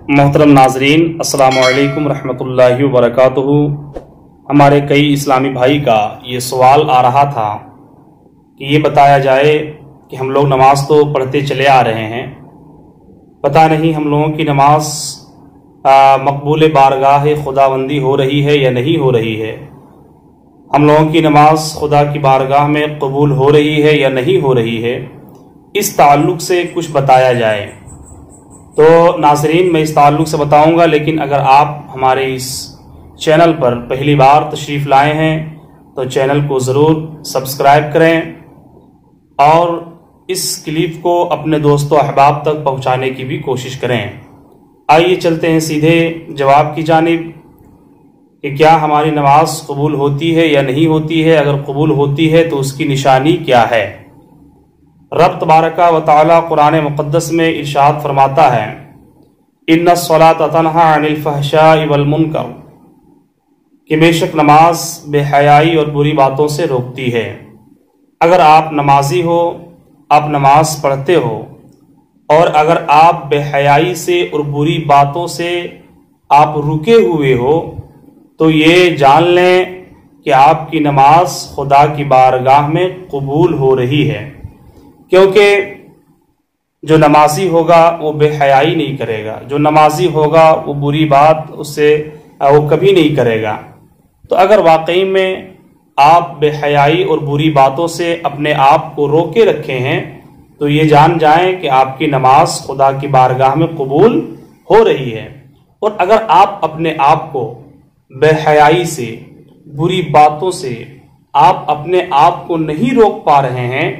محترم ناظرین، السلام علیکم ورحمۃ اللہ وبرکاتہ۔ ہمارے کئی اسلامی بھائی کا یہ سوال آ رہا تھا کہ یہ بتایا جائے کہ ہم لوگ نماز تو پڑھتے چلے آ رہے ہیں، پتہ نہیں ہم لوگوں کی نماز مقبول بارگاہ خداوندی ہو رہی ہے یا نہیں ہو رہی ہے، ہم لوگوں کی نماز خدا کی بارگاہ میں قبول ہو رہی ہے یا نہیں ہو رہی ہے، اس تعلق سے کچھ بتایا جائے۔ تو ناظرین، میں اس تعلق سے بتاؤں گا، لیکن اگر آپ ہمارے اس چینل پر پہلی بار تشریف لائے ہیں تو چینل کو ضرور سبسکرائب کریں اور اس کلپ کو اپنے دوست و احباب تک پہنچانے کی بھی کوشش کریں۔ آئیے چلتے ہیں سیدھے جواب کی جانب کہ کیا ہماری نماز قبول ہوتی ہے یا نہیں ہوتی ہے۔ اگر قبول ہوتی ہے تو اس کی نشانی کیا ہے؟ رب تبارک و تعالی قرآن مقدس میں ارشاد فرماتا ہے، ان الصلاۃ تنہی عن الفحشاء والمنکر، کہ بے شک نماز بے حیائی اور بری باتوں سے روکتی ہے۔ اگر آپ نمازی ہو، آپ نماز پڑھتے ہو، اور اگر آپ بے حیائی سے اور بری باتوں سے آپ رکے ہوئے ہو تو یہ جان لیں کہ آپ کی نماز خدا کی بارگاہ میں قبول ہو رہی ہے، کیونکہ جو نمازی ہوگا وہ بے حیائی نہیں کرے گا، جو نمازی ہوگا وہ بری بات اس سے وہ کبھی نہیں کرے گا۔ تو اگر واقعی میں آپ بے حیائی اور بری باتوں سے اپنے آپ کو روکے رکھے ہیں تو یہ جان جائیں کہ آپ کی نماز خدا کی بارگاہ میں قبول ہو رہی ہے۔ اور اگر آپ اپنے آپ کو بے حیائی سے، بری باتوں سے آپ اپنے آپ کو نہیں روک پا رہے ہیں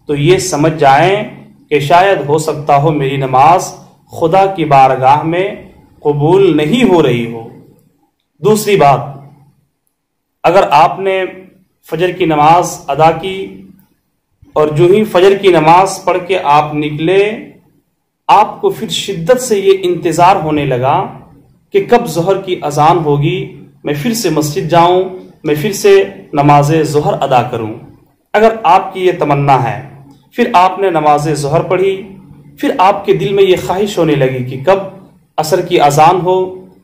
تو یہ سمجھ جائیں کہ شاید ہو سکتا ہو میری نماز خدا کی بارگاہ میں قبول نہیں ہو رہی ہو۔ دوسری بات، اگر آپ نے فجر کی نماز ادا کی اور جو ہی فجر کی نماز پڑھ کے آپ نکلے، آپ کو پھر شدت سے یہ انتظار ہونے لگا کہ کب ظہر کی اذان ہوگی، میں پھر سے مسجد جاؤں، میں پھر سے نماز ظہر ادا کروں۔ اگر آپ کی یہ تمنا ہے، پھر آپ نے نماز ظہر پڑھی، پھر آپ کے دل میں یہ خواہش ہونے لگی کہ کب عصر کی اذان ہو،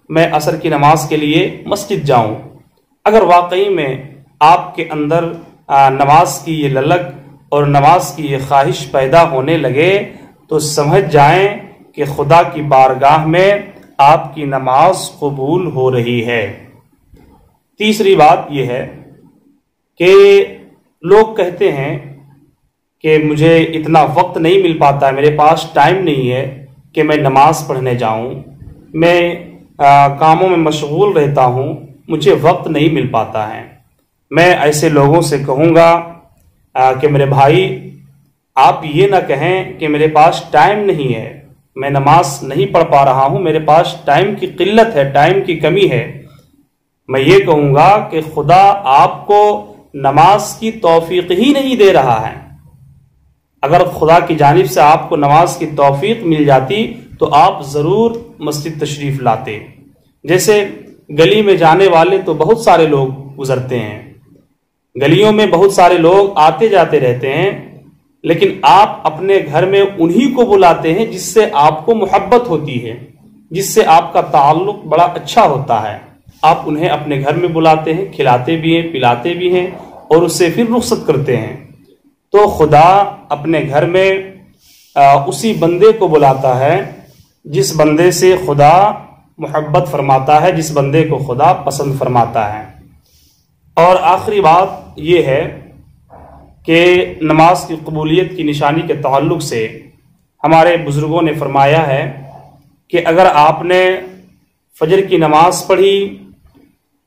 میں عصر کی نماز کے لیے مسجد جاؤں۔ اگر واقعی میں آپ کے اندر نماز کی یہ للک اور نماز کی یہ خواہش پیدا ہونے لگے تو سمجھ جائیں کہ خدا کی بارگاہ میں آپ کی نماز قبول ہو رہی ہے۔ تیسری بات یہ ہے کہ لوگ کہتے ہیں کہ مجھے اتنا وقت نہیں مل پاتا ہے، میرے پاس ٹائم نہیں ہے کہ میں نماز پڑھنے جاؤں، میں کاموں میں مشغول رہتا ہوں، مجھے وقت نہیں مل پاتا ہے۔ میں ایسے لوگوں سے کہوں گا کہ میرے بھائی، آپ یہ نہ کہیں کہ میرے پاس ٹائم نہیں ہے، میں نماز نہیں پڑھ پا رہا ہوں، میرے پاس ٹائم کی قلت ہے، ٹائم کی کمی ہے۔ میں یہ کہوں گا کہ خدا آپ کو نماز کی توفیق ہی نہیں دے رہا ہے۔ اگر خدا کی جانب سے آپ کو نماز کی توفیق مل جاتی تو آپ ضرور مسجد تشریف لاتے۔ جیسے گلی میں جانے والے تو بہت سارے لوگ گزرتے ہیں، گلیوں میں بہت سارے لوگ آتے جاتے رہتے ہیں، لیکن آپ اپنے گھر میں انہی کو بلاتے ہیں جس سے آپ کو محبت ہوتی ہے، جس سے آپ کا تعلق بڑا اچھا ہوتا ہے۔ آپ انہیں اپنے گھر میں بلاتے ہیں، کھلاتے بھی ہیں، پلاتے بھی ہیں، اور اس سے پھر رخصت کرتے ہیں۔ تو خدا اپنے گھر میں اسی بندے کو بلاتا ہے جس بندے سے خدا محبت فرماتا ہے، جس بندے کو خدا پسند فرماتا ہے۔ اور آخری بات یہ ہے کہ نماز کی قبولیت کی نشانی کے تعلق سے ہمارے بزرگوں نے فرمایا ہے کہ اگر آپ نے فجر کی نماز پڑھی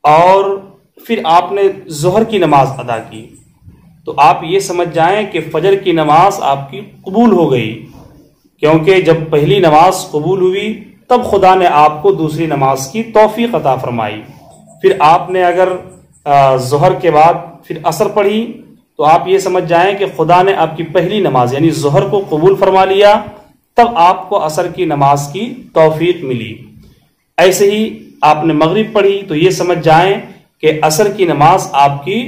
اور پھر آپ نے ظہر کی نماز ادا کی تو آپ یہ سمجھ جائیں کہ فجر کی نماز آپ کی قبول ہو گئی، کیونکہ جب پہلی نماز قبول ہوئی تب خدا نے آپ کو دوسری نماز کی توفیق عطا فرمائی۔ پھر آپ نے اگر ظہر کے بعد پھر عصر پڑھی تو آپ یہ سمجھ جائیں کہ خدا نے آپ کی پہلی نماز یعنی ظہر کو قبول فرما لیا، تب آپ کو عصر کی نماز کی توفیق ملی۔ ایسے ہی آپ نے مغرب پڑھی تو یہ سمجھ جائیں کہ عصر کی نماز آپ کی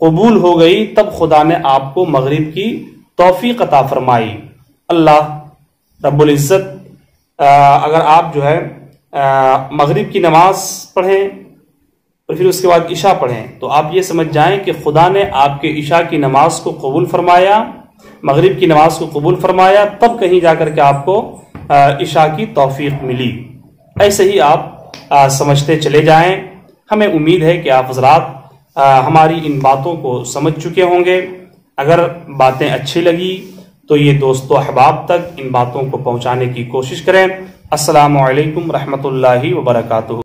قبول ہو گئی، تب خدا نے آپ کو مغرب کی توفیق عطا فرمائی۔ اللہ رب العزت اگر آپ جو ہے مغرب کی نماز پڑھیں اور پھر اس کے بعد عشاء پڑھیں، تو آپ یہ سمجھ جائیں کہ خدا نے آپ کے عشاء کی نماز کو قبول فرمایا، مغرب کی نماز کو قبول فرمایا، تب کہیں جا کر کے آپ کو عشاء کی توفیق ملی۔ ایسے ہی آپ سمجھتے چلے جائیں۔ ہمیں امید ہے کہ آپ حضرات ہماری ان باتوں کو سمجھ چکے ہوں گے۔ اگر باتیں اچھی لگی تو یہ دوست و احباب تک ان باتوں کو پہنچانے کی کوشش کریں۔ السلام علیکم ورحمۃ اللہ وبرکاتہ۔